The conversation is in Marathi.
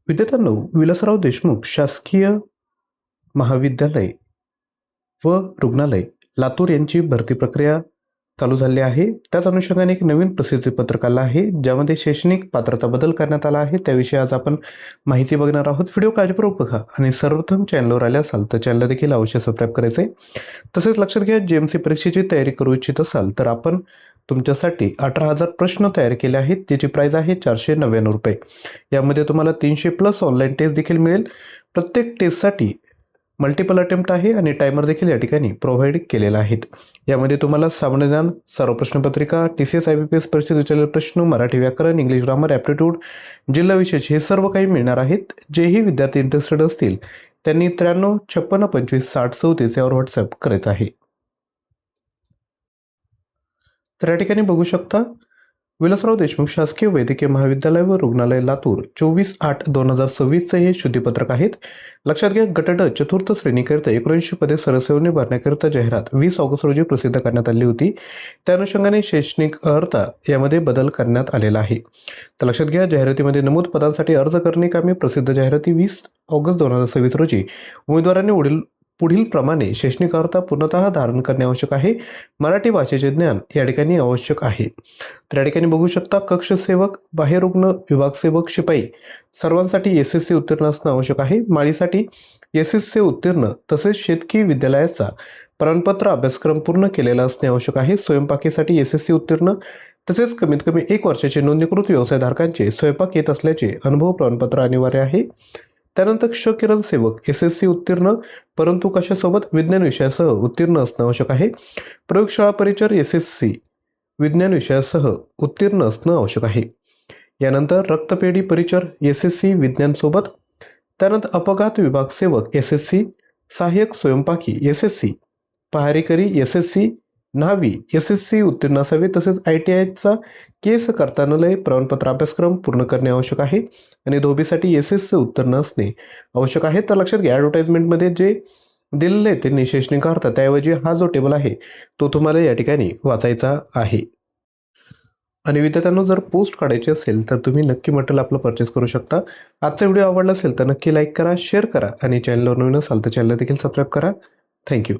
विद्यार्थ्यांनो, विलासराव देशमुख शासकीय महाविद्यालय व रुग्णालय लातूर यांची भरती प्रक्रिया चालू झाली आहे. त्याच अनुषंगाने एक नवीन प्रसिद्धी पत्रक आलं आहे, ज्यामध्ये शैक्षणिक पात्रता बदल करण्यात आला आहे. त्याविषयी आज आपण माहिती बघणार आहोत. व्हिडिओ काळजीपूर्वक बघा आणि सर्वप्रथम चॅनलवर आले असाल तर चॅनलला देखील अवश्य सबस्क्राईब करायचे. तसेच लक्षात घ्या, JMC परीक्षेची तयारी करू इच्छित असाल तर आपण तुमच्यासाठी 18,000 प्रश्न तयार केले आहेत, ज्याची प्राइस आहे 499 रुपये. यामध्ये तुम्हाला 300+ ऑनलाईन टेस्ट देखील मिळेल. प्रत्येक टेस्टसाठी मल्टिपल अटेम्प्ट आहे आणि टायमर देखील या ठिकाणी प्रोव्हाइड केलेला आहे. यामध्ये तुम्हाला सामान्य ज्ञान, सर्व प्रश्नपत्रिका, TCS IBPS परीक्षेत विचारलेले प्रश्न, मराठी व्याकरण, इंग्लिश ग्रामर, ॲप्टिट्यूड, जिल्हा विशेष हे सर्व काही मिळणार आहेत. जेही विद्यार्थी इंटरेस्टेड असतील त्यांनी 93 56 25 60 34 यावर व्हॉट्सअप करायचं आहे. तर या ठिकाणी बघू शकता, विलासराव देशमुख शासकीय वैद्यकीय महाविद्यालय व रुग्णालय लातूर 24/8/2026 हे शुद्धीपत्रक आहेत. लक्षात घ्या, गट ड चतुर्थ श्रेणीकरिता 79 पदे सरसेवने भरण्याकरिता जाहिरात 20 ऑगस्ट रोजी प्रसिद्ध करण्यात आली होती. त्या अनुषंगाने शैक्षणिक अर्हता यामध्ये बदल करण्यात आलेला आहे. तर लक्षात घ्या, जाहिरातीमध्ये नमूद पदांसाठी अर्ज करणे कामे प्रसिद्ध जाहिराती 20 ऑगस्ट 2026 रोजी उमेदवारांनी पुढील प्रमाणे शैक्षणिक अर्हता पूर्णतः धारण करणे आवश्यक आहे. मराठी भाषेचे ज्ञान या ठिकाणी आवश्यक आहे. तर या ठिकाणी बघू शकता, कक्ष सेवक, बाह्यरुग्ण विभाग सेवक, शिपाई सर्वांसाठी SSC उत्तीर्ण असणं आवश्यक आहे. माळीसाठी SSC उत्तीर्ण तसेच शेतकी विद्यालयाचा प्रमाणपत्र अभ्यासक्रम पूर्ण केलेला असणे आवश्यक आहे. स्वयंपाकीसाठी SSC उत्तीर्ण तसेच कमीत कमी 1 वर्षाचे नोंदणीकृत व्यवसायधारकांचे स्वयंपाक येत असल्याचे अनुभव प्रमाणपत्र अनिवार्य आहे. त्यानंतर क्षकिरण सेवक SSC उत्तीर्ण परंतु कशासोबत विज्ञान विषयासह उत्तीर्ण असणं आवश्यक आहे. प्रयोगशाळा परिचर SSC विज्ञान विषयासह उत्तीर्ण असणं आवश्यक आहे. यानंतर रक्तपेढी परिचर SSC विज्ञान सोबत. त्यानंतर अपघात विभाग सेवक SSC, सहाय्यक स्वयंपाकी SSC, पहारेकरी SSC, न्हावी SSC उत्तीर्ण असावे. तसेच ITIचा केस कर्तनालय प्रमाणपत्र अभ्यासक्रम पूर्ण करणे आवश्यक आहे आणि धोबीसाठी SSC उत्तीर्ण असणे आवश्यक आहे. तर लक्षात घ्या, ॲडव्हर्टाइजमेंटमध्ये जे दिलेले आहे त्यांनी शैक्षणिक अर्हता, त्याऐवजी हा जो टेबल आहे तो तुम्हाला या ठिकाणी वाचायचा आहे. आणि विद्यार्थ्यांना जर पोस्ट काढायची असेल तर तुम्ही नक्की मटेरियल आपलं परचेस करू शकता. आजचा व्हिडिओ आवडला असेल तर नक्की लाईक करा, शेअर करा आणि चॅनलवर नवीन असाल तर चॅनल देखील सबस्क्राईब करा. थँक्यू.